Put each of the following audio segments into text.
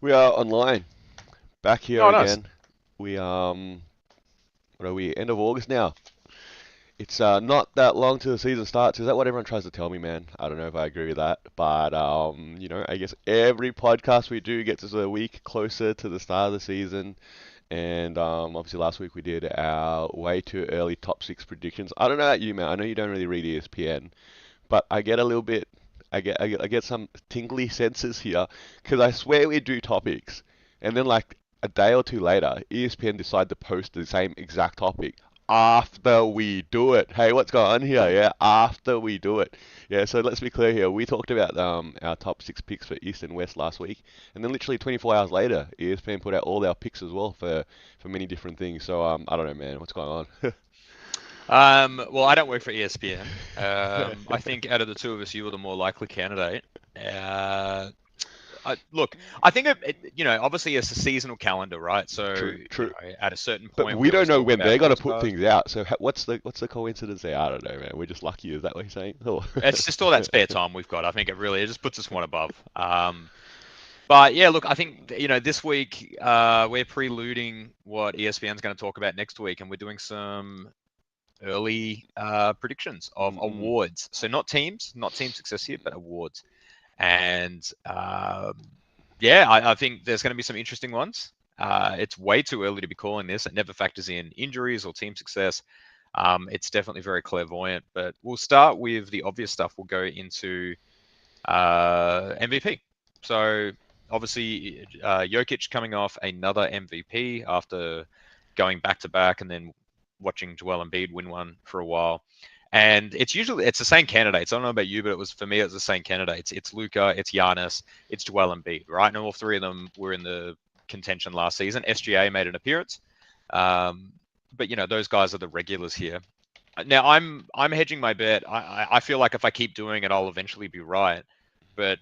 We are online, back here Oh, nice. again. We what are we? End of August now. It's not that long till the season starts. Is that what everyone tries to tell me, man? I don't know if I agree with that, but I guess every podcast we do gets us a week closer to the start of the season. And obviously last week we did our way too early top six predictions. I don't know about you, man. I know you don't really read ESPN, but I get a little bit, I get some tingly senses here because I swear we do topics, and then like a day or two later, ESPN decide to post the same exact topic after we do it. Hey, what's going on here? Yeah, after we do it. Yeah, so let's be clear here. We talked about our top six picks for East and West last week, and then literally 24 hours later, ESPN put out all our picks as well for many different things. So I don't know, man. What's going on? Well, I don't work for ESPN. I think out of the two of us, you were the more likely candidate. Uh, look, I think obviously it's a seasonal calendar, right? So, True, true. at a certain But point, we we don't always know talk when about they're gonna those put guys. things out. So what's the coincidence there? I don't know, man. We're just lucky. Is that what you're saying? Oh. It's just all that spare time we've got. I think it just puts us one above. But yeah, look, I think this week we're preluding what ESPN's going to talk about next week, and we're doing some early predictions of Mm-mm. awards. So not team success here, but awards. And yeah, I think there's going to be some interesting ones. It's way too early to be calling this. It never factors in injuries or team success. It's definitely very clairvoyant, but we'll start with the obvious stuff. We'll go into MVP. So obviously, Jokic coming off another MVP after going back to back and then watching Joel Embiid win one for a while. And it's the same candidates. I don't know about you, but it was for me it was the same candidates. It's Luca, it's Giannis, it's Joel Embiid, right? And all three of them were in the contention last season. SGA made an appearance, um, but those guys are the regulars here. Now I'm hedging my bet. I feel like if I keep doing it, I'll eventually be right. But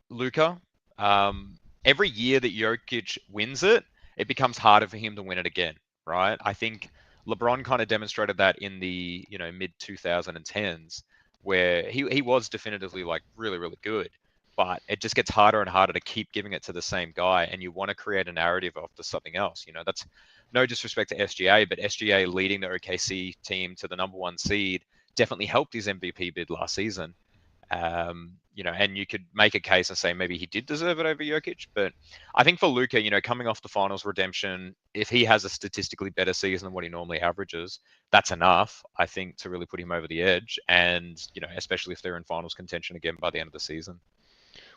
Luca, every year that Jokic wins it, it becomes harder for him to win it again, right? I think LeBron kind of demonstrated that in the mid 2010s, where he was definitively like really really good, but it just gets harder and harder to keep giving it to the same guy, and you want to create a narrative after something else. That's no disrespect to SGA, but SGA leading the OKC team to the number one seed definitely helped his MVP bid last season. And you could make a case and say maybe he did deserve it over Jokic, but I think for Luca, coming off the finals redemption, if he has a statistically better season than what he normally averages, that's enough, I think, to really put him over the edge. And especially if they're in finals contention again by the end of the season.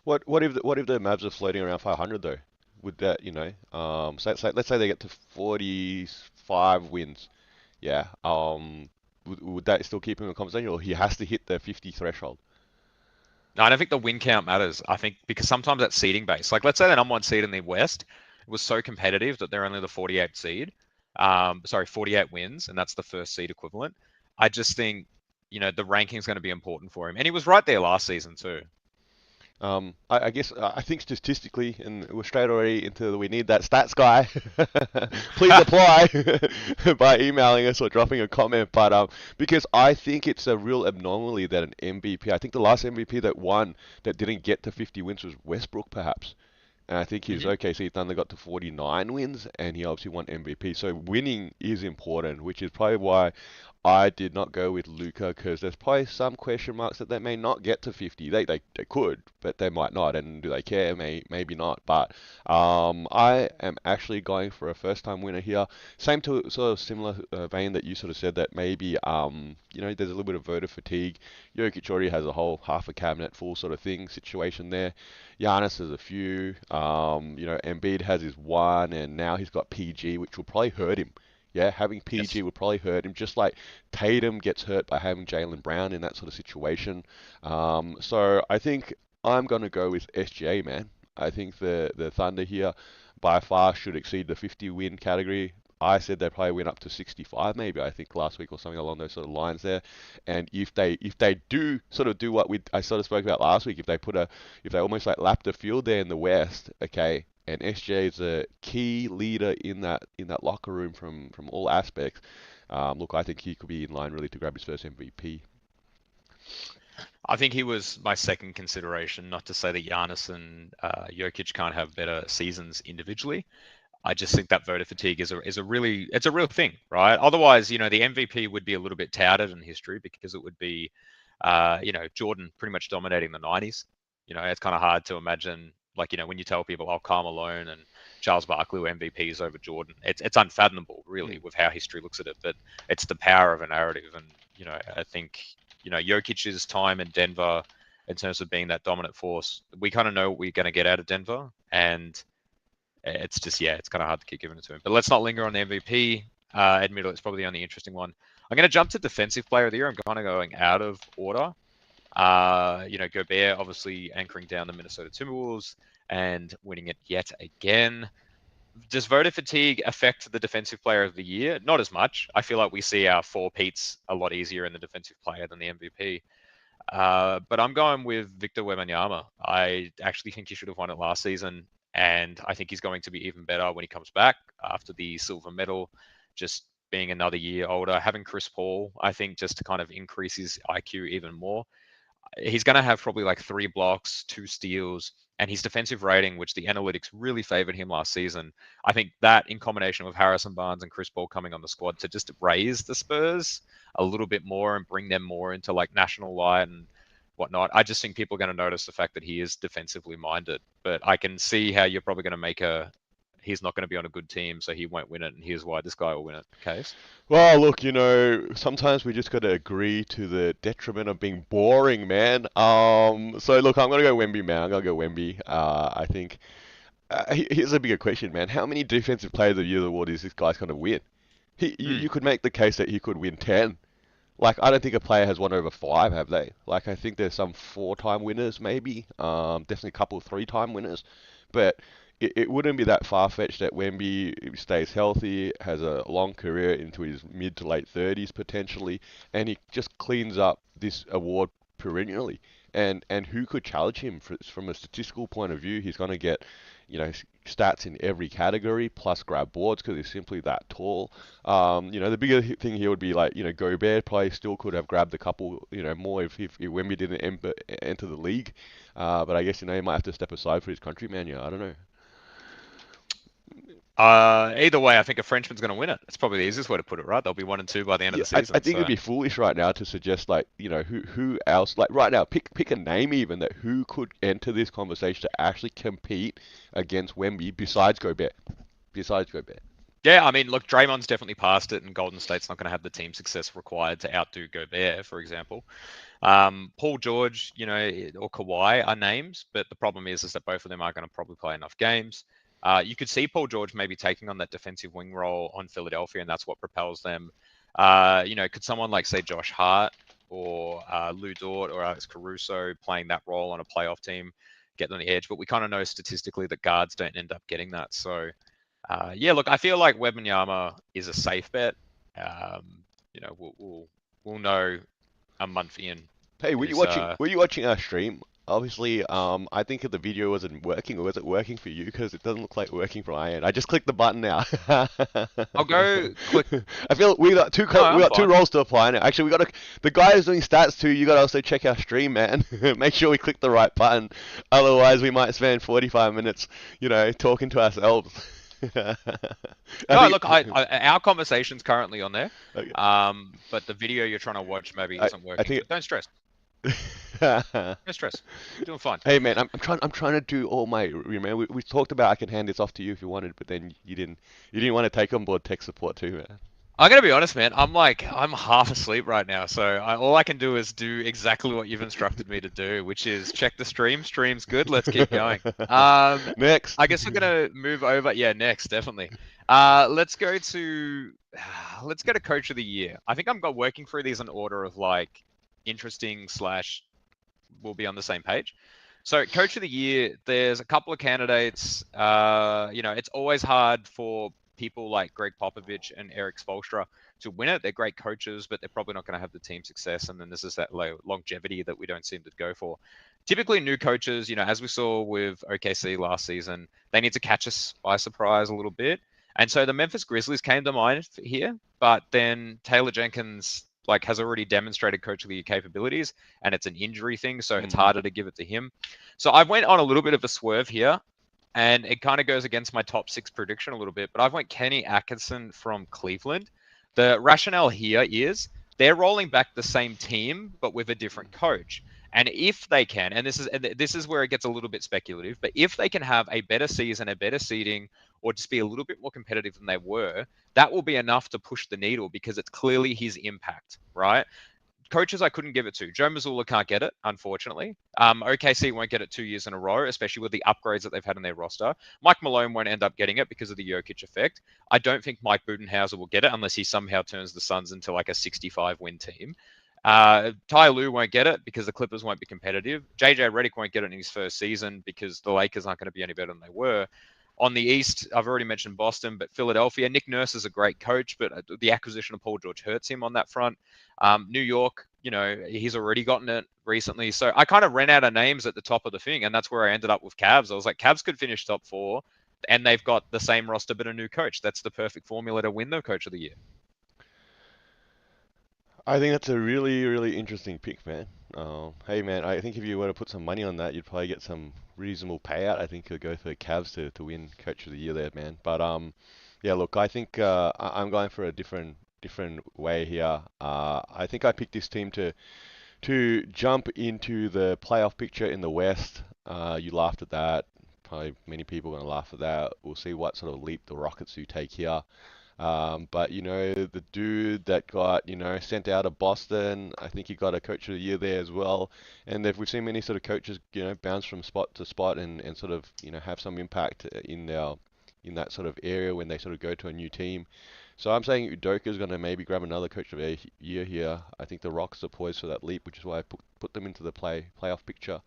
What if the Mavs are floating around 500 though? Would that let's say they get to 45 wins. Yeah. Would that still keep him in conversation, or he has to hit the 50 threshold? No, I don't think the win count matters. I think because sometimes that's seeding based. Like let's say the number one seed in the West was so competitive that they're only the 48 seed. Sorry, 48 wins, and that's the first seed equivalent. I just think the ranking is going to be important for him, and he was right there last season too. I guess I think statistically, and we're straight already into we need that stats guy. Please apply by emailing us or dropping a comment. But because I think it's a real anomaly that an MVP. I think the last MVP that won that didn't get to 50 wins was Westbrook, perhaps. And I think his hmm OKC Thunder got to 49 wins, and he obviously won MVP. So winning is important, which is probably why I did not go with Luca, because there's probably some question marks that they may not get to 50. They could, but they might not. And do they care? Maybe not. But I am actually going for a first-time winner here. Same to sort of similar vein that you sort of said that maybe there's a little bit of voter fatigue. Jokic already has a whole half a cabinet full sort of thing situation there. Giannis has a few. Embiid has his one, and now he's got PG, which will probably hurt him. Yeah, having PG Yes. would probably hurt him, just like Tatum gets hurt by having Jaylen Brown in that sort of situation. So I think I'm going to go with SGA, man. I think the Thunder here by far should exceed the 50 win category. I said they probably win up to 65, maybe I think last week or something along those sort of lines there. And if they do sort of do what I sort of spoke about last week, if they almost like lap the field there in the West, okay, and SJ is a key leader in that locker room from all aspects. Look, I think he could be in line really to grab his first MVP. I think he was my second consideration. Not to say that Giannis and Jokic can't have better seasons individually. I just think that voter fatigue is a really it's a real thing, right? Otherwise, the MVP would be a little bit touted in history because it would be, Jordan pretty much dominating the '90s. It's kind of hard to imagine, like, when you tell people, oh, Karl Malone and Charles Barkley were MVPs over Jordan. It's unfathomable, really, Mm. with how history looks at it. But it's the power of a narrative, and I think Jokic's time in Denver, in terms of being that dominant force, we kind of know what we're going to get out of Denver, and it's just, yeah, it's kind of hard to keep giving it to him. But let's not linger on the MVP. Admittedly, it's probably the only interesting one. I'm going to jump to Defensive Player of the Year. I'm kind of going out of order. Gobert obviously anchoring down the Minnesota Timberwolves and winning it yet again. Does voter fatigue affect the Defensive Player of the Year? Not as much. I feel like we see our four Petes a lot easier in the Defensive Player than the MVP. But I'm going with Victor Wembanyama. I actually think he should have won it last season, and I think he's going to be even better when he comes back after the silver medal. Just being another year older, having Chris Paul, I think, just to kind of increase his IQ even more. He's going to have probably like 3 blocks, 2 steals, and his defensive rating, which the analytics really favored him last season. I think that in combination with Harrison Barnes and Chris Paul coming on the squad to just raise the Spurs a little bit more and bring them more into like national light and whatnot. I just think people are going to notice the fact that he is defensively minded. But I can see how you're probably going to make he's not going to be on a good team, so he won't win it, and here's why this guy will win it case. Well, look, sometimes we just got to agree to the detriment of being boring, man. So look, I'm gonna go Wemby, man. I'm gonna go Wemby. I think here's a bigger question, man. How many Defensive Player of the Year award is this guy's gonna win? You Mm. could make the case that he could win 10. Like, I don't think a player has won over five, have they? Like, I think there's some four-time winners, maybe. Definitely a couple of three-time winners. But it wouldn't be that far-fetched that Wemby stays healthy, has a long career into his mid to late 30s potentially, and he just cleans up this award perennially. And who could challenge him from a statistical point of view? He's going to get, stats in every category plus grab boards because he's simply that tall. The bigger thing here would be like, Gobert probably still could have grabbed a couple, more if Wemby didn't enter the league. But I guess, he might have to step aside for his countryman. Yeah, I don't know. Either way, I think a Frenchman's going to win it. It's probably the easiest way to put it, right? They'll be 1 and 2 by the end of Yeah, the I season. think it'd So be foolish right now to suggest like, who else like right now pick a name even that who could enter this conversation to actually compete against Wemby besides Gobert. Besides Gobert. yeah, I mean, look, Draymond's definitely passed it, and Golden State's not going to have the team success required to outdo Gobert, for example. Paul George, or Kawhi are names, but the problem is that both of them are going to probably play enough games. You could see Paul George maybe taking on that defensive wing role on Philadelphia, and that's what propels them. Could someone like, say, Josh Hart or Lou Dort or Alex Caruso playing that role on a playoff team get on the edge? But we kind of know statistically that guards don't end up getting that. So, yeah, look, I feel like Wembanyama is a safe bet. We'll know a month in Hey, were you is watching? Were you watching our stream? Obviously, I think if the video wasn't working, or was it working for you? Because it doesn't look like working for Ian. I just clicked the button now. I'll go click. I feel we got No, we I'm got two fine. roles to apply now. Actually, we got the guy who's doing stats too. You got to also check our stream, man. Make sure we click the right button. Otherwise, we might spend 45 minutes, talking to ourselves. I No, think. look, our conversation's currently on there. Okay. But the video you're trying to watch maybe I isn't I working. think. But don't stress. Don't stress. You're doing fine. Hey man, I'm trying to do all my man. We talked about I can hand this off to you if you wanted, but then you didn't want to take on board tech support too, man. I'm gonna be honest, man. I'm half asleep right now, so all I can do is do exactly what you've instructed me to do, which is check the stream. Stream's good. Let's keep going. Next. I guess I'm gonna move over. Yeah, next, definitely. Let's go to Coach of the Year. I think I'm working through these in order of like interesting slash we'll be on the same page. So, Coach of the Year, there's a couple of candidates. It's always hard for people like Greg Popovich and Eric Spoelstra to win it. They're great coaches, but they're probably not going to have the team success. And then this is that longevity that we don't seem to go for. Typically, new coaches, as we saw with OKC last season, they need to catch us by surprise a little bit. And so the Memphis Grizzlies came to mind here, but then Taylor Jenkins like has already demonstrated coach of the year capabilities, and it's an injury thing, so it's Mm. harder to give it to him. So I went on a little bit of a swerve here, and it kind of goes against my top six prediction a little bit. But I've went Kenny Atkinson from Cleveland. The rationale here is they're rolling back the same team but with a different coach. And if they can, and this is where it gets a little bit speculative, but if they can have a better season, a better seeding, or just be a little bit more competitive than they were, that will be enough to push the needle because it's clearly his impact, right? Coaches I couldn't give it to. Joe Mazzulla can't get it, unfortunately. OKC won't get it 2 years in a row, especially with the upgrades that they've had in their roster. Mike Malone won't end up getting it because of the Jokic effect. I don't think Mike Budenhauser will get it unless he somehow turns the Suns into like a 65-win team. Ty Lue won't get it because the Clippers won't be competitive. JJ Redick won't get it in his first season because the Lakers aren't going to be any better than they were. On the East, I've already mentioned Boston, but Philadelphia. Nick Nurse is a great coach, but the acquisition of Paul George hurts him on that front. New York, he's already gotten it recently. So I kind of ran out of names at the top of the thing, and that's where I ended up with Cavs. I was like, Cavs could finish top four, and they've got the same roster but a new coach. That's the perfect formula to win the coach of the year. I think that's a really, really interesting pick, man. Hey, man, I think if you were to put some money on that, you'd probably get some reasonable payout. I think you'll go for the Cavs to win Coach of the Year there, man. But yeah, look, I think I'm going for a different way here. I think I picked this team to jump into the playoff picture in the West. You laughed at that. Probably many people are going to laugh at that. We'll see what sort of leap the Rockets do take here. But the dude that got sent out of Boston, I think he got a Coach of the Year there as well. And we've seen many sort of coaches bounce from spot to spot and sort of have some impact in that sort of area when they sort of go to a new team. So I'm saying Udoka is going to maybe grab another Coach of the Year here. I think the Rocks are poised for that leap, which is why I put them into the playoff picture.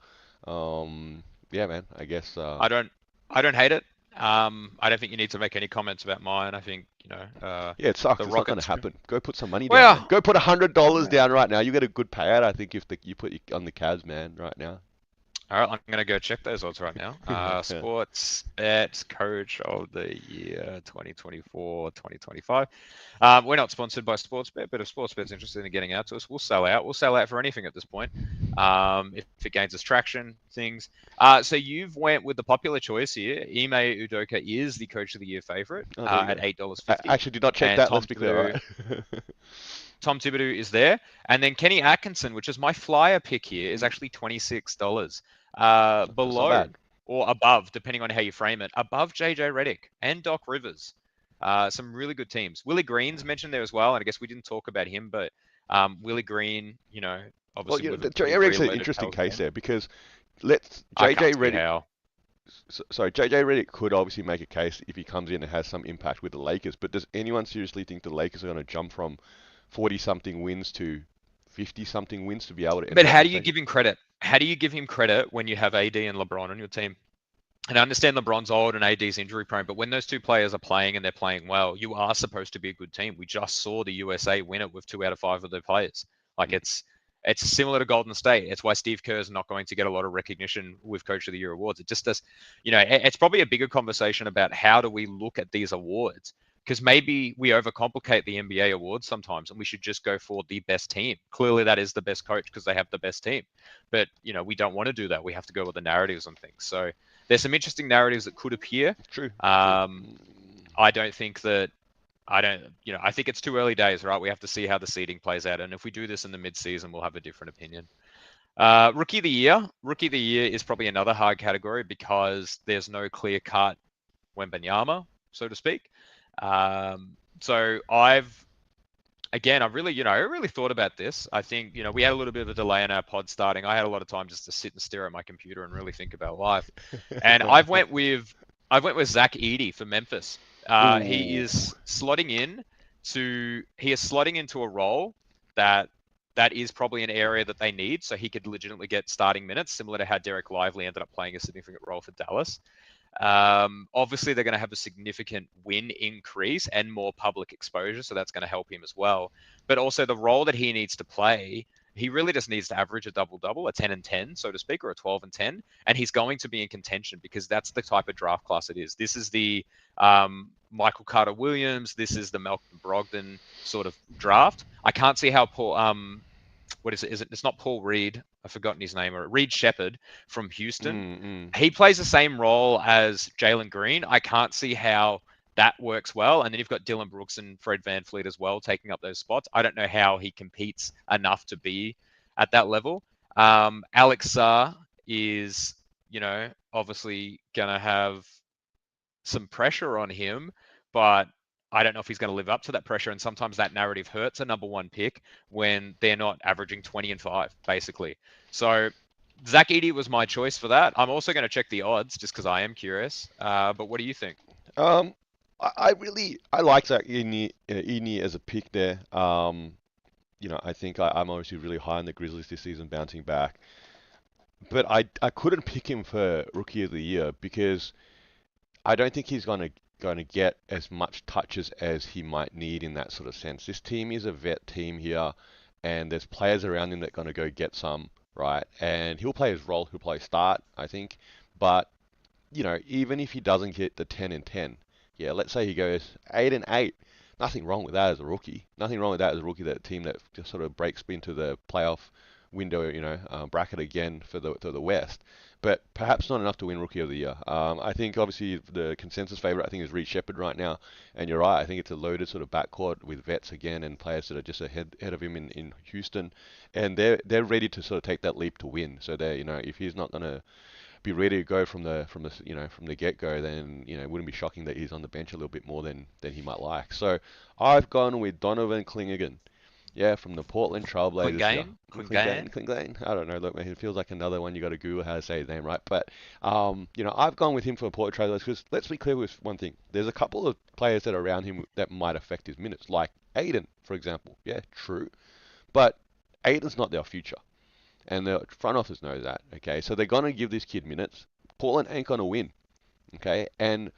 Yeah, man. I guess. I don't, I don't hate it. I don't think you need to make any comments about mine. I think Yeah, it sucks. the It's not going to Rockets. happen. Go put some money down, man. Well, Go put $100 down right now. You get a good payout, I think, if you put on the Cavs, man, right now. all right, I'm going to go check those odds right now. Sports bet coach of the year 2024, 2025. We're not sponsored by Sportsbet, but if Sportsbet's interested in getting out to us, we'll sell out. We'll sell out for anything at this point. If it gains us traction, things. So you've went with the popular choice here. Ime Udoka is the coach of the year favorite Oh, there you at go. I $8.50. actually did not check And that. Let's be clear, all right? Tom Thibodeau is there. And then Kenny Atkinson, which is my flyer pick here, is actually $26. That's not Below bad. or above, depending on how you frame it, above JJ Redick and Doc Rivers. Some really good teams. Willie Green's mentioned there as well, and I guess we didn't talk about him, but Willie Green, Well, obviously with a Jerry pretty Eric's an reloaded interesting Pels case game. there because let's I JJ can't see Redick. how. Sorry, JJ Redick could obviously make a case if he comes in and has some impact with the Lakers, but does anyone seriously think the Lakers are going to jump from 40 something wins to 50 something wins to be able to end But up in how the do you second? give him credit? How do you give him credit when you have AD and LeBron on your team? And I understand LeBron's old and AD's injury prone, but when those two players are playing and they're playing well, you are supposed to be a good team. We just saw the USA win it with 2 out of 5 of their players. Like it's similar to Golden State. It's why Steve Kerr's not going to get a lot of recognition with Coach of the Year awards. It just does, it's probably a bigger conversation about how do we look at these awards because maybe we overcomplicate the NBA awards sometimes and we should just go for the best team. Clearly that is the best coach because they have the best team. But, we don't want to do that. We have to go with the narratives on things. So there's some interesting narratives that could appear. True, true. Um, I don't think that I don't, I think it's too early days, right? We have to see how the seeding plays out, and if we do this in the mid-season, we'll have a different opinion. Rookie of the year. Rookie of the year is probably another hard category because there's no clear-cut Wembanyama, so to speak. So I've really, I really thought about this. I think, we had a little bit of a delay in our pod starting. I had a lot of time just to sit and stare at my computer and really think about life. And I went with Zach Edey for Memphis. He Ooh, is slotting into a role that is probably an area that they need, so he could legitimately get starting minutes, similar to how Derek Lively ended up playing a significant role for Dallas. Obviously, they're going to have a significant win increase and more public exposure, so that's going to help him as well. But also, the role that he needs to play, he really just needs to average a double-double, a 10 and 10, so to speak, or a 12 and 10, and he's going to be in contention because that's the type of draft class it is. This is the Michael Carter Williams. This is the Malcolm Brogdon sort of draft. I can't see how Paul what is it? Is it? It's not Paul Reed. I've forgotten his name. Or Reed Shepard from Houston. Mm, mm. He plays the same role as Jalen Green. I can't see how that works well. And then you've got Dylan Brooks and Fred VanVleet as well taking up those spots. I don't know how he competes enough to be at that level. Alex Sarr is, obviously going to have some pressure on him, but I don't know if he's going to live up to that pressure. And sometimes that narrative hurts a number one pick when they're not averaging 20 and 5, basically. So Zach Edey was my choice for that. I'm also going to check the odds just because I am curious. But what do you think? Um, I like Zach Eni as a pick there. I think I'm obviously really high on the Grizzlies this season, bouncing back. But I couldn't pick him for Rookie of the Year because I don't think he's gonna get as much touches as he might need in that sort of sense. This team is a vet team here, and there's players around him that are gonna go get some, right? And he'll play his role. He'll play start, I think. But even if he doesn't get the 10 and 10, yeah, let's say he goes 8 and 8. Nothing wrong with that as a rookie. Nothing wrong with that as a rookie. That team that just sort of breaks into the playoff window, bracket again for the West. But perhaps not enough to win Rookie of the Year. I think obviously the consensus favorite I think is Reed Shepard right now, and you're right. I think it's a loaded sort of backcourt with vets again and players that are just ahead of him in Houston, and they're ready to sort of take that leap to win. So they if he's not gonna be ready to go from the get go, then it wouldn't be shocking that he's on the bench a little bit more than he might like. So I've gone with Donovan Clingan. Yeah, from the Portland Trailblazers here. Clingan? Clingan, Clingan? Clingan. I don't know. Look, man, it feels like another one. You got to Google how to say his name, right? But I've gone with him for the Portland Trailblazers because let's be clear with one thing. There's a couple of players that are around him that might affect his minutes, like Aiden, for example. Yeah, true. But Aiden's not their future. And the front office knows that, okay? So they're going to give this kid minutes. Portland ain't going to win, okay? And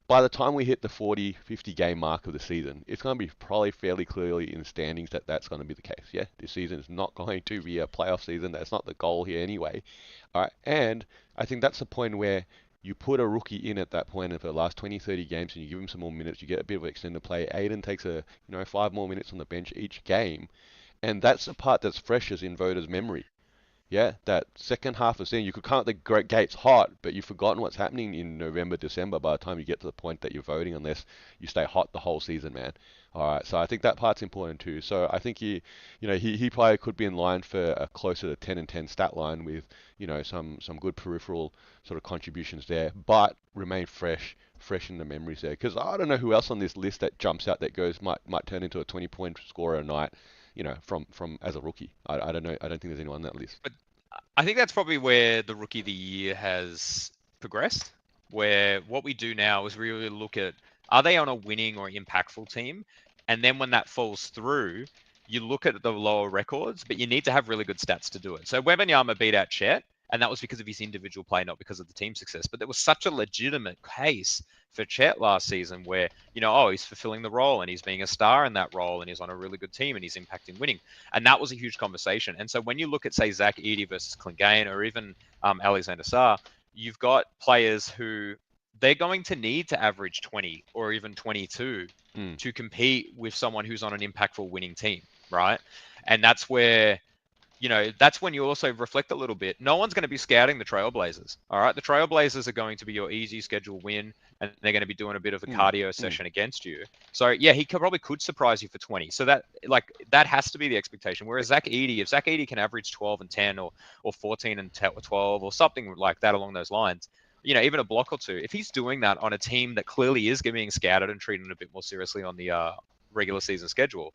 by the time we hit the 40, 50 game mark of the season, it's going to be probably fairly clearly in the standings that that's going to be the case. Yeah, this season is not going to be a playoff season. That's not the goal here anyway. All right, and I think that's the point where you put a rookie in at that point and for the last 20, 30 games and you give him some more minutes, you get a bit of extended play. Aiden takes 5 more minutes on the bench each game, and that's the part that's freshest in voters' memory. Yeah, that second half of season, you could come at the great gates hot, but you've forgotten what's happening in November, December by the time you get to the point that you're voting, unless you stay hot the whole season, man. All right, so I think that part's important too. So I think he probably could be in line for a closer to 10 and 10 stat line with some good peripheral sort of contributions there, but remain fresh in the memories there. Because I don't know who else on this list that jumps out that might turn into a 20-point scorer a night. From as a rookie. I don't know. I don't think there's anyone on that list. But I think that's probably where the Rookie of the Year has progressed, where what we do now is really look at, are they on a winning or impactful team? And then when that falls through, you look at the lower records, but you need to have really good stats to do it. So Wembanyama beat out Chet, and that was because of his individual play, not because of the team success. But there was such a legitimate case for Chet last season where, he's fulfilling the role and he's being a star in that role and he's on a really good team and he's impacting winning. And that was a huge conversation. And so when you look at, say, Zach Edey versus Clingan or even Alexander Sarr, you've got players who they're going to need to average 20 or even 22 Mm. to compete with someone who's on an impactful winning team, right? And that's where that's when you also reflect a little bit. No one's going to be scouting the Trailblazers. All right. The Trailblazers are going to be your easy schedule win, and they're going to be doing a bit of a cardio session against you. So, yeah, he probably could surprise you for 20. So that has to be the expectation. Whereas if Zach Edey can average 12 and 10 or 14 and 12 or something like that along those lines, even a block or two, if he's doing that on a team that clearly is being scouted and treated a bit more seriously on the regular season schedule,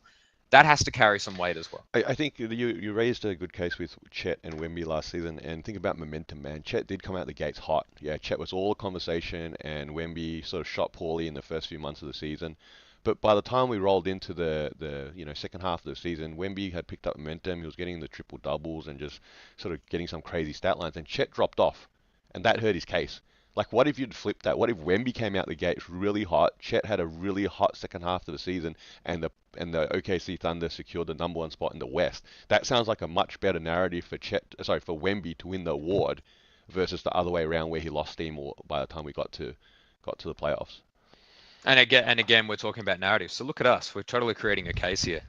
that has to carry some weight as well. I think you raised a good case with Chet and Wemby last season, and think about momentum, man. Chet did come out the gates hot. Yeah, Chet was all conversation, and Wemby sort of shot poorly in the first few months of the season. But by the time we rolled into the second half of the season, Wemby had picked up momentum. He was getting the triple doubles and just sort of getting some crazy stat lines, and Chet dropped off, and that hurt his case. Like, what if you'd flipped that? What if Wemby came out the gates really hot? Chet had a really hot second half of the season, and the OKC Thunder secured the number one spot in the West. That sounds like a much better narrative for Wemby to win the award versus the other way around where he lost steam by the time we got to the playoffs. And again, we're talking about narrative. So look at us. We're totally creating a case here.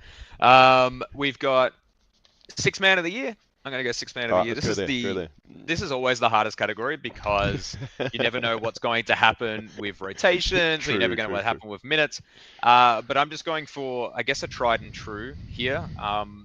We've got six man of the year. I'm going to go six man of All the right, year. let's This go is there. Go the there. this is always the hardest category because you never know what's going to happen with rotations, or you're never True, going to know true, what true. happen with minutes. But I'm just going for, I guess, a tried and true here.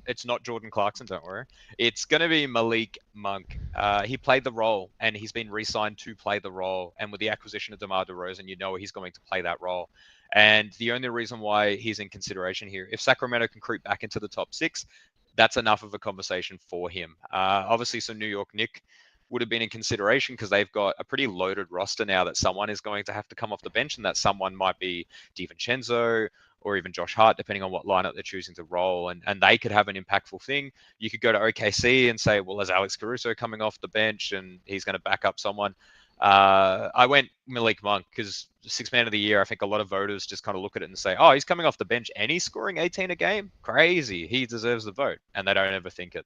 It's not Jordan Clarkson, don't worry. It's going to be Malik Monk. He played the role, and he's been re-signed to play the role. And with the acquisition of DeMar DeRozan, you know he's going to play that role. And the only reason why he's in consideration here, if Sacramento can creep back into the top six, that's enough of a conversation for him. Obviously, some New York Nick would have been in consideration because they've got a pretty loaded roster now that someone is going to have to come off the bench, and that someone might be DiVincenzo or even Josh Hart, depending on what lineup they're choosing to roll, and they could have an impactful thing. You could go to OKC and say, well, there's Alex Caruso coming off the bench, and he's going to back up someone. I went Malik Monk because six man of the year. I think a lot of voters just kind of look at it and say, "Oh, he's coming off the bench and he's scoring 18 a game. Crazy! He deserves the vote," and they don't ever think it.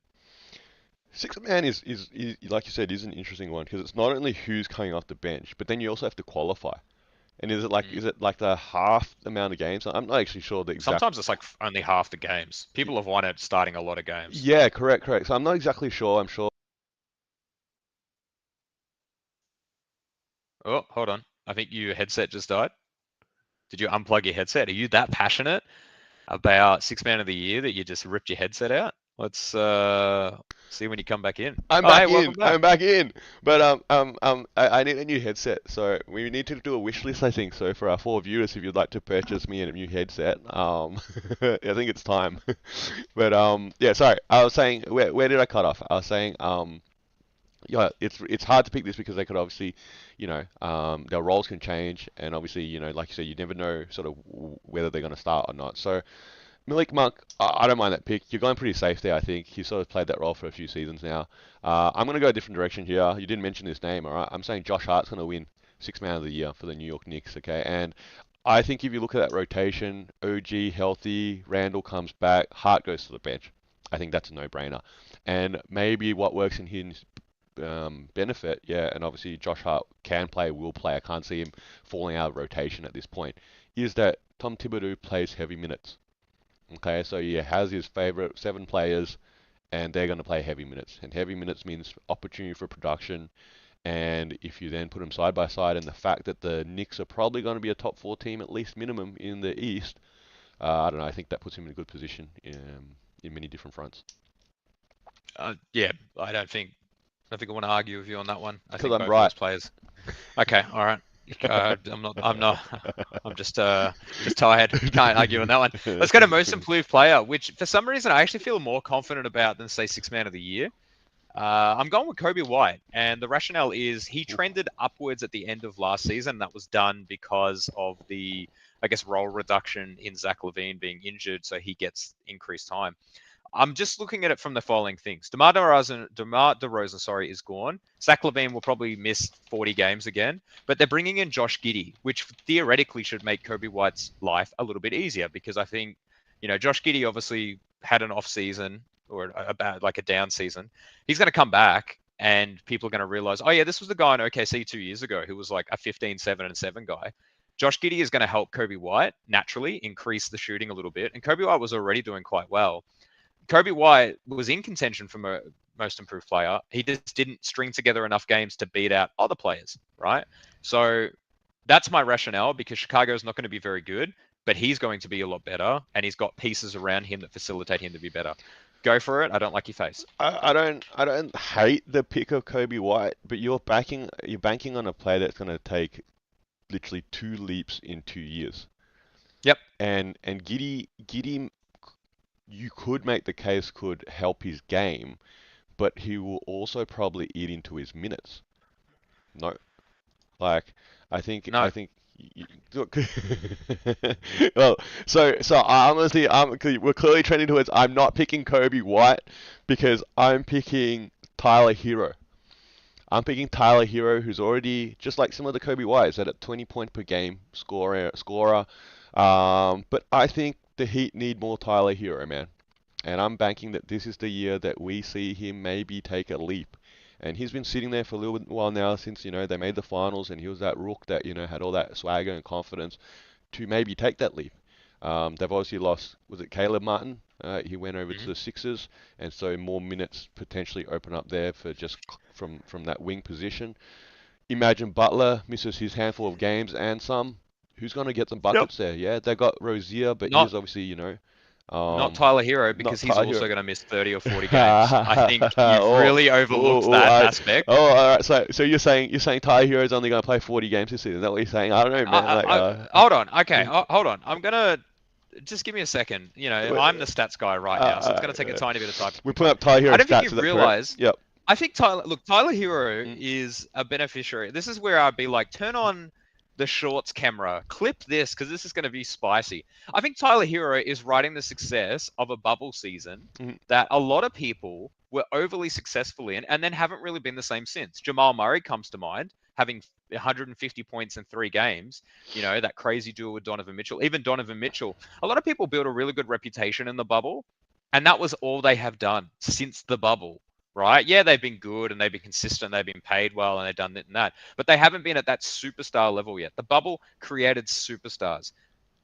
Six man is like you said is an interesting one because it's not only who's coming off the bench, but then you also have to qualify. And Mm. is it like the half amount of games? I'm not actually sure the exact. Sometimes it's like only half the games. People have won it starting a lot of games. Yeah, correct, correct. So I'm not exactly sure. I'm sure. Oh, hold on. I think your headset just died. Did you unplug your headset? Are you that passionate about six man of the year that you just ripped your headset out? Let's see when you come back in. I'm Oh, hey, back welcome in. back. I'm back in. But I need a new headset. So we need to do a wish list, I think. So for our four viewers, if you'd like to purchase me a new headset, I think it's time. But yeah. Sorry. I was saying, where did I cut off? I was saying, yeah, it's hard to pick this because they could obviously, their roles can change, and obviously, like you said, you never know sort of whether they're going to start or not. So Malik Monk, I don't mind that pick. You're going pretty safe there, I think. He's sort of played that role for a few seasons now. I'm going to go a different direction here. You didn't mention his name, all right? I'm saying Josh Hart's going to win Sixth Man of the Year for the New York Knicks, okay? And I think if you look at that rotation, OG healthy, Randall comes back, Hart goes to the bench. I think that's a no-brainer. And maybe what works in his benefit, yeah, and obviously Josh Hart can play, will play. I can't see him falling out of rotation at this point. Is that Tom Thibodeau plays heavy minutes? Okay, so he has his favorite seven players, and they're going to play heavy minutes. And heavy minutes means opportunity for production. And if you then put them side by side, and the fact that the Knicks are probably going to be a top four team at least minimum in the East, I don't know. I think that puts him in a good position in many different fronts. Yeah, I don't think I want to argue with you on that one. I Because think I'm both of right. those players. Okay, all right. I'm not. I'm just tired. Can't argue on that one. Let's go to most improved player, which for some reason I actually feel more confident about than say six man of the year. I'm going with Kobe White, and the rationale is he trended upwards at the end of last season. That was done because of the, I guess, role reduction in Zach Levine being injured, so he gets increased time. I'm just looking at it from the following things. DeMar DeRozan, sorry, is gone. Zach Levine will probably miss 40 games again, but they're bringing in Josh Giddey, which theoretically should make Kobe White's life a little bit easier because I think, Josh Giddey obviously had an off season or a bad, like a down season. He's going to come back and people are going to realize, oh yeah, this was the guy in OKC 2 years ago who was like a 15, 7, and 7 guy. Josh Giddey is going to help Kobe White naturally increase the shooting a little bit. And Kobe White was already doing quite well. Kobe White was in contention for most improved player. He just didn't string together enough games to beat out other players, right? So that's my rationale because Chicago is not going to be very good, but he's going to be a lot better, and he's got pieces around him that facilitate him to be better. Go for it. I don't like your face. I don't hate the pick of Kobe White, but you're banking on a player that's going to take literally two leaps in 2 years. Yep. And Giddy, you could make the case could help his game, but he will also probably eat into his minutes. No, like I No. think look. Well, so I honestly, we're clearly trending towards I'm not picking Kobe White because I'm picking Tyler Hero. I'm picking Tyler Hero, who's already just like some of the Kobe Whites at a 20 point per game scorer. But I think the Heat need more Tyler Hero, man. And I'm banking that this is the year that we see him maybe take a leap. And he's been sitting there for a little while now since, they made the finals and he was that rook that, had all that swagger and confidence. to maybe take that leap. They've obviously lost, was it Caleb Martin? He went over to Hmm. the Sixers, and so more minutes potentially open up there for just from that wing position. Imagine Butler misses his handful of games and some. Who's going to get some Yep. buckets there? Yeah, they got Rozier, but Not he's obviously, not um, Tyler Hero because not he's Tyler also Hero. going to miss 30 or 40 games. I think you've oh, really oh, overlooked oh, that aspect. all right. So you're saying Tyler Hero is only going to play 40 games this season? Is that what you're saying? I don't know, man. Like, Hold on. Okay, hold on. I'm gonna just give me a second. You know, wait, I'm the stats guy right now, so it's gonna take a uh, tiny bit of we're putting time. up Tyler I Hero don't think stats. you Is that correct? realize. Yep. I think Tyler Hero Mm, is a beneficiary. This is where I'd be like, turn on the shorts camera, clip this because this is going to be spicy. I think Tyler Hero is writing the success of a bubble season mm, that a lot of people were overly successful in and then haven't really been the same since. Jamal Murray comes to mind, having 150 points in 3 games, you know, that crazy duel with Donovan Mitchell. Even Donovan Mitchell, a lot of people built a really good reputation in the bubble, and that was all they have done since the bubble, right? Yeah, they've been good and they've been consistent, they've been paid well, and they've done that and that, but they haven't been at that superstar level yet. The bubble created superstars.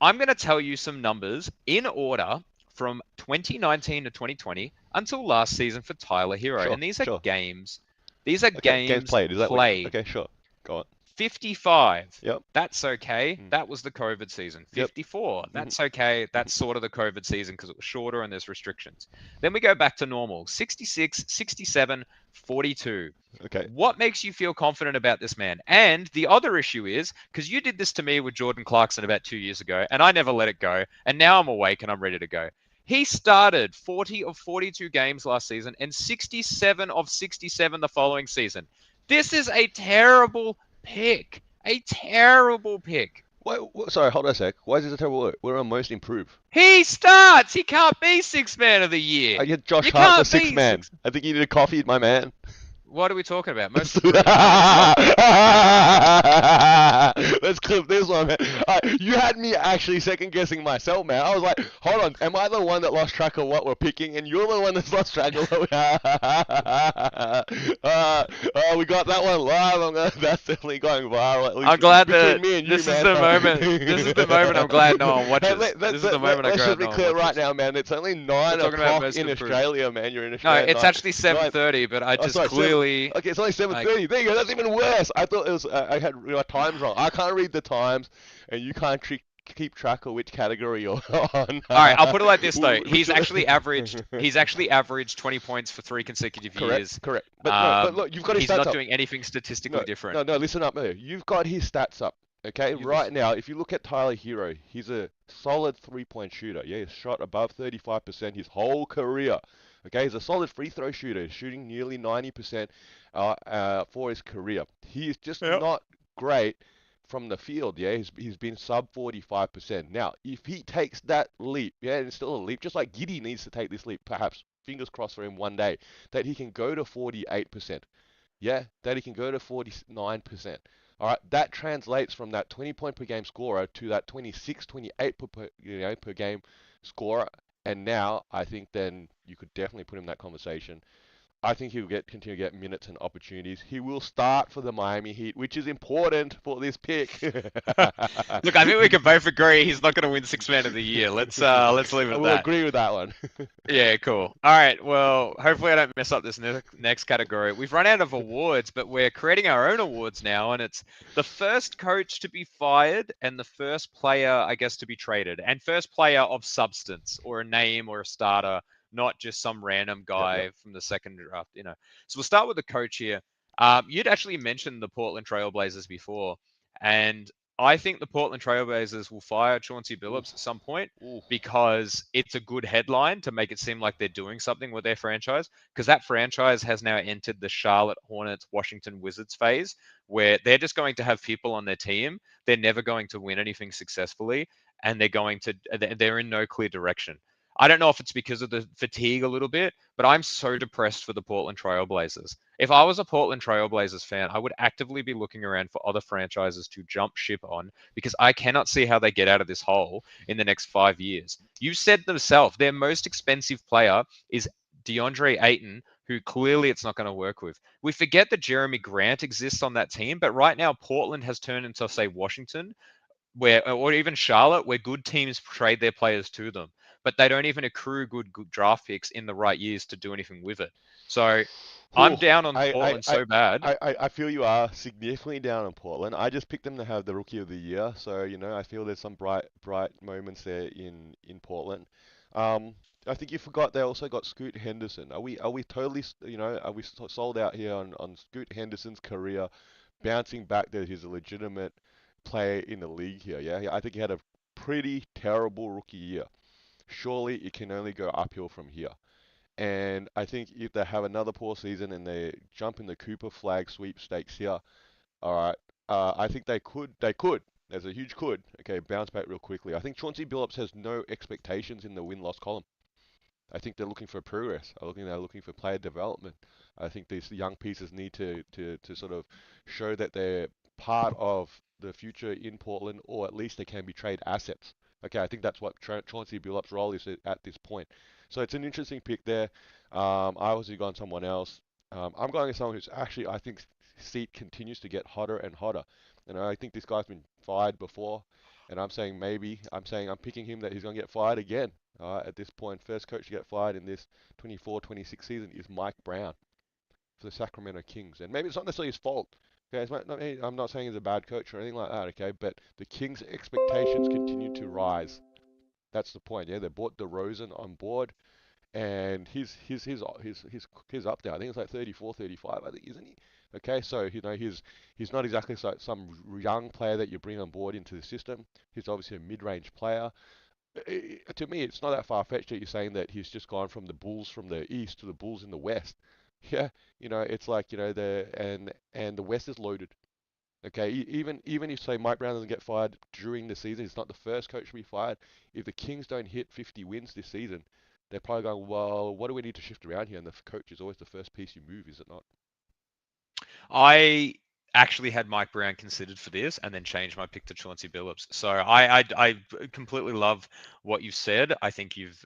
I'm going to tell you some numbers in order from 2019 to 2020 until last season for Tyler Hero, sure, and these are sure. games. These are Okay, games games played. Is that what? played. Okay, sure. Go on. 55. Yep. That's okay. Mm, That was the COVID season. yep. 54. Hmm. That's okay. Hmm. That's sort of the COVID season because it was shorter and there's restrictions. Then we go back to normal. 66, 67, 42. Okay. What makes you feel confident about this man? And the other issue is because you did this to me with Jordan Clarkson about 2 years ago, and I never let it go. And now I'm awake and I'm ready to go. He started 40 of 42 games last season and 67 of 67 the following season. This is a terrible pick. A terrible pick. Sorry, hold on a sec. Why is this a terrible word? We're on most improved. He starts. He can't be six man of the year. I get Josh You Hart the can't sixth be man. six. I think you need a coffee, my man. What are we talking about? Most Let's improved? No, it's not. clip this one, man. You had me actually second guessing myself, man. I was like, hold on, am I the one that lost track of what we're picking, and you're the one that's lost track of what we we got that one live. That's definitely going viral, at least I'm glad between that me and you, this is man. the moment. This is the moment I'm glad no one Hey, watches. This is the moment I'm let's just glad be no one clear right watches. now, man. It's only We're nine talking about o'clock most in improved. Australia, man. You're in No, Australia, it's actually nine. 7:30, but I Oh, just sorry, seven. clearly Okay, it's only like 7:30. There you go. That's even worse. I thought it was. I had my times wrong. I can't read the times, and you can't keep track of which category you're on. all right, I'll put it like this though. Which, He's actually averaged 20 points for 3 consecutive correct, years. correct. But no, but look, you've got his He's stats not up. doing anything No, statistically different. no, no. Listen up, man. You've got his stats up. Okay, You right listen. now, if you look at Tyler Hero, he's a solid three-point shooter. Yeah, he's shot above 35% his whole career. Okay, he's a solid free throw shooter, shooting nearly 90% for his career. He's just Yep. not great from the field. Yeah, he's been sub 45%. Now, if he takes that leap, yeah, and it's still a leap, just like Giddy needs to take this leap, perhaps fingers crossed for him one day, that he can go to 48%. Yeah, that he can go to 49%. All right, that translates from that 20 point per game scorer to that 26, 28 per game scorer. And now I think then you could definitely put him in that conversation. I think he'll continue to get minutes and opportunities. He will start for the Miami Heat, which is important for this pick. Look, I think we can both agree he's not going to win six man of the year. Let's leave it I at will that. agree with that one. Yeah, cool. All right. Well, hopefully I don't mess up this next category. We've run out of awards, but we're creating our own awards now, and it's the first coach to be fired and the first player, I guess, to be traded, and first player of substance or a name or a starter, not just some random Yep, yep. guy from the second draft. You know. So we'll start with the coach here. You'd actually mentioned the Portland Trailblazers before, and I think the Portland Trailblazers will fire Chauncey Oof, Billups at some point oof. because it's a good headline to make it seem like they're doing something with their franchise. Because that franchise has now entered the Charlotte Hornets, Washington Wizards phase, where they're just going to have people on their team. They're never going to win anything successfully, and they're in no clear direction. I don't know if it's because of the fatigue a little bit, but I'm so depressed for the Portland Trailblazers. If I was a Portland Trailblazers fan, I would actively be looking around for other franchises to jump ship on because I cannot see how they get out of this hole in the next 5 years. You said themselves, their most expensive player is DeAndre Ayton, who clearly it's not going to work with. We forget that Jeremy Grant exists on that team, but right now Portland has turned into, say, Washington, where, or even Charlotte, where good teams trade their players to them, but they don't even accrue good draft picks in the right years to do anything with it. So I'm Whew, down on I, I, Portland I, so bad. I feel you are significantly down on Portland. I just picked them to have the Rookie of the Year, so I feel there's some bright moments there in Portland. Um, I think you forgot they also got Scoot Henderson. Are we totally are we sold out here on Scoot Henderson's career bouncing back that he's a legitimate player in the league here? Yeah, I think he had a pretty terrible rookie year. Surely it can only go uphill from here. And I think if they have another poor season and they jump in the Cooper flag sweepstakes here, all right, I think they could. There's a huge could. Okay, bounce back real quickly. I think Chauncey Billups has no expectations in the win-loss column. I think they're looking for progress. They're looking for player development. I think these young pieces need to sort of show that they're part of the future in Portland, or at least they can be trade assets. Okay, I think that's what Chauncey Billup's role is at this point. So it's an interesting pick there. I obviously gone someone else. I'm going with someone who's actually, I think, seat continues to get hotter and hotter. And I think this guy's been fired before, and I'm picking him that he's going to get fired again. At this point, first coach to get fired in this 24-26 season is Mike Brown for the Sacramento Kings. And maybe it's not necessarily his fault. Okay, I'm not saying he's a bad coach or anything like that. Okay, but the Kings' expectations continue to rise. That's the point. Yeah, they brought DeRozan on board, and he's up there. I think it's like 34, 35. I think, isn't he? Okay, so he's not exactly some young player that you bring on board into the system. He's obviously a mid-range player. To me, it's not that far-fetched that you're saying that he's just gone from the Bulls from the East to the Bulls in the West. Yeah, it's like the West is loaded. Okay, even if say Mike Brown doesn't get fired during the season, he's not the first coach to be fired. If the Kings don't hit 50 wins this season, they're probably going, well, what do we need to shift around here? And the coach is always the first piece you move, is it not? I actually had Mike Brown considered for this and then changed my pick to Chauncey Billups. So I completely love what you've said. I think you've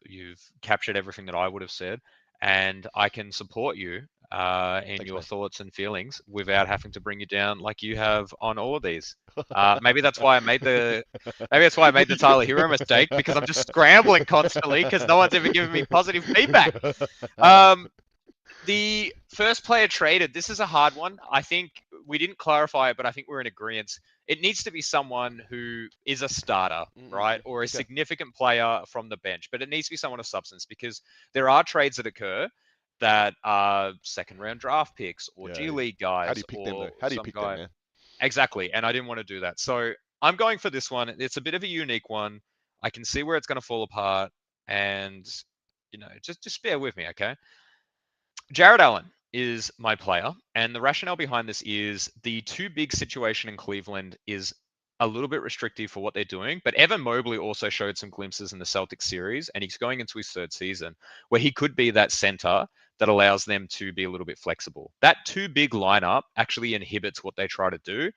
captured everything that I would have said, and I can support you in Thanks, your man. thoughts and feelings without having to bring you down like you have on all of these. Maybe that's why I made the maybe that's why I made the Tyler Hero mistake, because I'm just scrambling constantly because no one's ever given me positive feedback. Um, the first player traded, this is a hard one. I think we didn't clarify it, but I think we're in agreement. It needs to be someone who is a starter, right? Or a Okay. significant player from the bench, but it needs to be someone of substance, because there are trades that occur that are second round draft picks or Yeah. G League How do guys you pick them or though? How do you some pick them, guy. man? Exactly. And I didn't want to do that. So I'm going for this one. It's a bit of a unique one. I can see where it's going to fall apart. And, just bear with me, okay? Jared Allen is my player, and the rationale behind this is the too big situation in Cleveland is a little bit restrictive for what they're doing. But Evan Mobley also showed some glimpses in the Celtics series, and he's going into his third season where he could be that center that allows them to be a little bit flexible. That too big lineup actually inhibits what they try to do,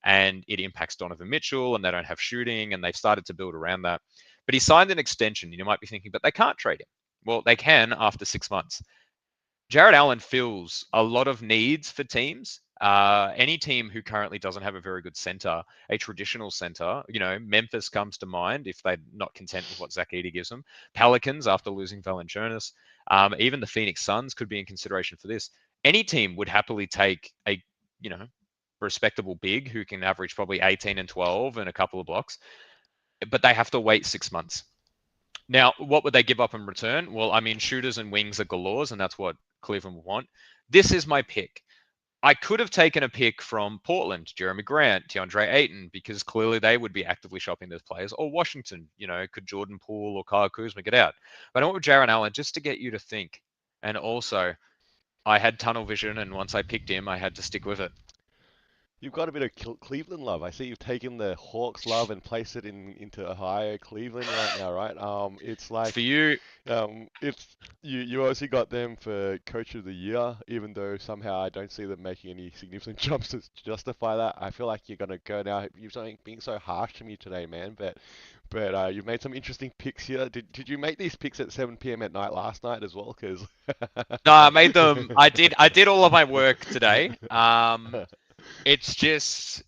and it impacts Donovan Mitchell, and they don't have shooting, and they've started to build around that. But he signed an extension, and you might be thinking, but they can't trade him. Well, they can after 6 months. Jared Allen fills a lot of needs for teams. Any team who currently doesn't have a very good center, a traditional center, Memphis comes to mind if they're not content with what Zach Edey gives them. Pelicans after losing Valanciunas, even the Phoenix Suns could be in consideration for this. Any team would happily take a, you know, respectable big who can average probably 18 and 12 and a couple of blocks, but they have to wait 6 months. Now, what would they give up in return? Well, I mean, shooters and wings are galores, and that's what Cleveland will want. This is my pick. I could have taken a pick from Portland, Jeremy Grant, DeAndre Ayton, because clearly they would be actively shopping those players. Or Washington, could Jordan Poole or Kyle Kuzma get out? But I went with Jaron Allen just to get you to think. And also, I had tunnel vision, and once I picked him, I had to stick with it. You've got a bit of Cleveland love. I see you've taken the Hawks love and placed it into Ohio, Cleveland right now, right? It's It's for like you. it's you obviously got them for Coach of the Year, even though somehow I don't see them making any significant jumps to justify that. I feel like you're gonna go now. You're being so harsh to me today, man. But you've made some interesting picks here. Did you make these picks at 7 p.m. at night last night as well? Because No, I made them. I did all of my work today. It's just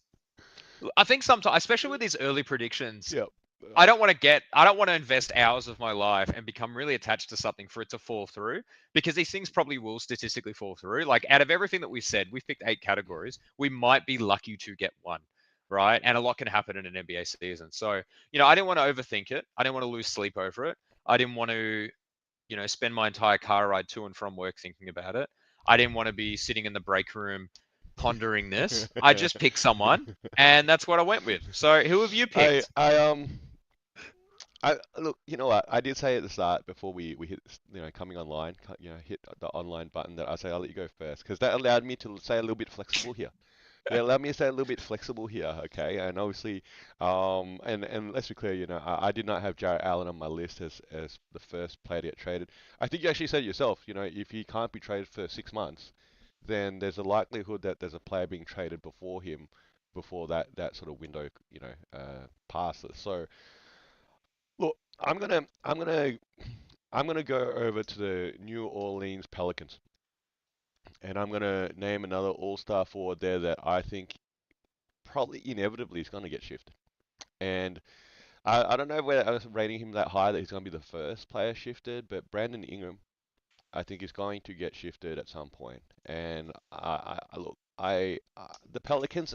I think sometimes, especially with these early predictions, Yep. I don't want to invest hours of my life and become really attached to something for it to fall through, because these things probably will statistically fall through. Like, out of everything that we said, we've picked 8 categories. We might be lucky to get one, right? And a lot can happen in an NBA season. So, I didn't want to overthink it. I didn't want to lose sleep over it. I didn't want to, spend my entire car ride to and from work thinking about it. I didn't want to be sitting in the break room pondering this. I just picked someone, and that's what I went with. So, who have you I picked? I I look, you know what? I did say at the start before we hit, coming online, hit the online button that I say I'll let you go first because that allowed me to say a little bit flexible here. They allowed me to stay a little bit flexible here, okay? And obviously, and let's be clear, I did not have Jarrett Allen on my list as the first player to get traded. I think you actually said it yourself, if he can't be traded for 6 months, then there's a likelihood that there's a player being traded before him, before that sort of window, passes. So, look, I'm gonna go over to the New Orleans Pelicans, and I'm gonna name another All-Star forward there that I think probably inevitably is going to get shifted. And I don't know whether I was rating him that high that he's going to be the first player shifted, but Brandon Ingram, I think, is going to get shifted at some point. And look, the Pelicans,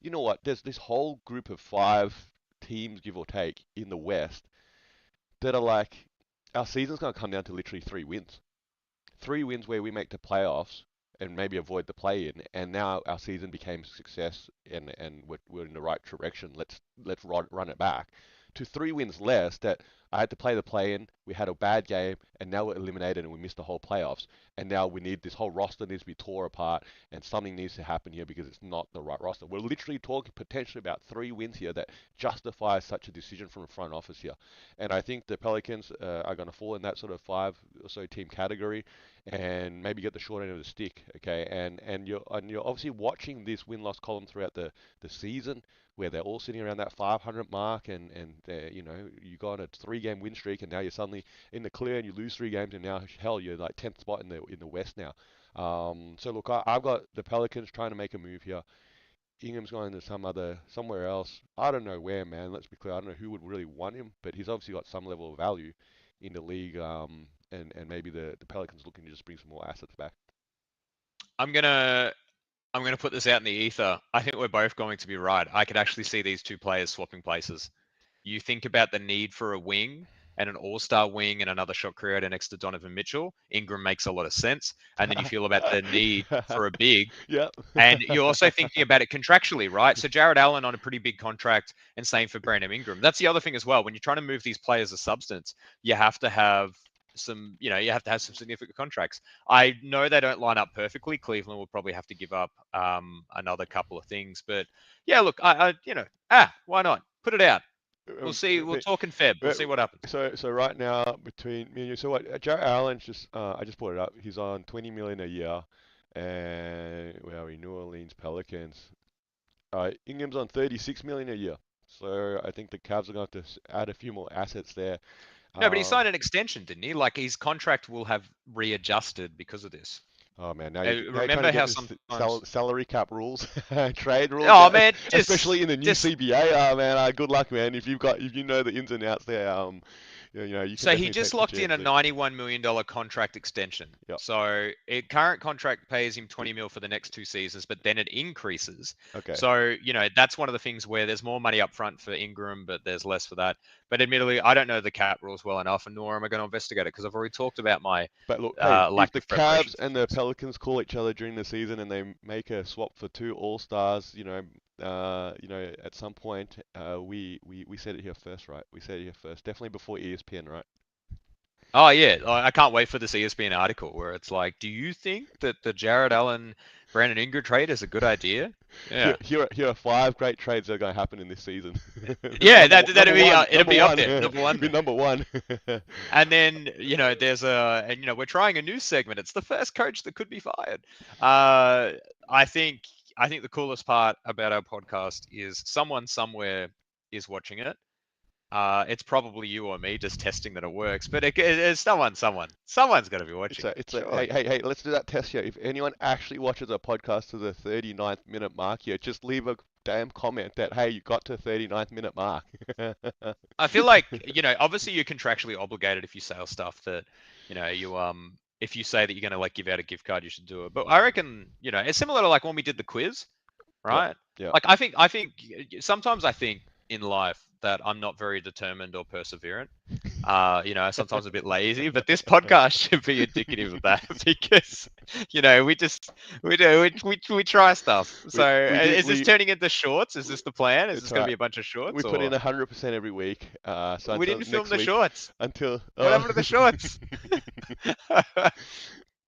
you know what? There's this whole group of five teams, give or take, in the West that are like, our season's going to come down to literally 3 wins. 3 wins where we make the playoffs and maybe avoid the play-in, and now our season became a success, and we're in the right direction. Let's run it back to 3 wins less that I had to play the play-in. We had a bad game, and now we're eliminated and we missed the whole playoffs. And now we need this whole roster needs to be tore apart, and something needs to happen here because it's not the right roster. We're literally talking potentially about 3 wins here that justifies such a decision from the front office here. And I think the Pelicans are going to fall in that sort of five or so team category and maybe get the short end of the stick. Okay, and you're obviously watching this win loss column throughout the season where they're all sitting around that 500 mark, and you go on a 3 game win streak, and now you're suddenly in the clear, and you lose 3 games, and now hell you're like 10th spot in the West now. So look, I've got the Pelicans trying to make a move here. Ingram's going to somewhere else. I don't know where, man. Let's be clear. I don't know who would really want him, but he's obviously got some level of value in the league. And maybe the Pelicans looking to just bring some more assets back. I'm gonna I'm gonna put this out in the ether. I think we're both going to be right. I could actually see these two players swapping places. You think about the need for a wing and an all-star wing and another shot creator next to Donovan Mitchell. Ingram makes a lot of sense. And then you feel about the need for a big. Yep. And you're also thinking about it contractually, right? So Jared Allen on a pretty big contract, and same for Brandon Ingram. That's the other thing as well. When you're trying to move these players of substance, you have to have some significant contracts. I know they don't line up perfectly. Cleveland will probably have to give up another couple of things, but yeah, look, why not? Put it out. We'll see. We'll talk in Feb. We'll But- see what happens. so right now between me and you, so what? Jarrett Allen's just I just brought it up. He's on 20 million a year, and well, we New Orleans Pelicans. Ingram's on 36 million a year. So I think the Cavs are going to have to add a few more assets there. No, but he Um, signed an extension, didn't he? Like, his contract will have readjusted because of this. Oh man, now you're trying to Remember get how this sometimes? salary cap rules, trade rules, Oh man, especially in the new just CBA. Oh man, good luck, man. If you know the ins and outs there, you can So he definitely just take the locked in a chance. $91 million contract extension. Yep. So current contract pays him 20 mil for the next 2 seasons, but then it increases. Okay. So, that's one of the things where there's more money up front for Ingram, but there's less for that. But admittedly, I don't know the cap rules well enough, and nor am I going to investigate it because I've already talked about my But look, hey, if lack the of preparation Cavs for and the things. Pelicans call each other during the season and they make a swap for two All-Stars, at some point, we said it here first, right? We said it here first, definitely before ESPN, right? Oh yeah, I can't wait for this ESPN article where it's like, do you think that the Jared Allen Brandon Ingram trade is a good idea? Here, Yeah. here are five great trades that are going to happen in this season. Yeah, Number one, it'll number be up one, there, number one be there. number one. And then we're trying a new segment. It's the first coach that could be fired. Uh, I think I think the coolest part about our podcast is someone somewhere is watching it. It's probably you or me just testing that it works, but it's someone's got to be watching it, It's a hey, surely. hey, hey, let's do that test here. If anyone actually watches a podcast to the 39th minute mark here, just leave a damn comment that, hey, you got to 39th minute mark. I feel like, obviously you're contractually obligated if you sell stuff that, you if you say that you're gonna like give out a gift card, you should do it. But I reckon, it's similar to like when we did the quiz, Yep, right? yep. Like I think sometimes I think in life that I'm not very determined or perseverant. Sometimes a bit lazy, but this podcast should be indicative of that because, we just we try stuff. So We do is this we. turning into shorts? Is this the plan? Is It's this going to right. be a bunch of We shorts put in or 100% every week. So we until didn't film next the week, shorts? until What happened to the shorts?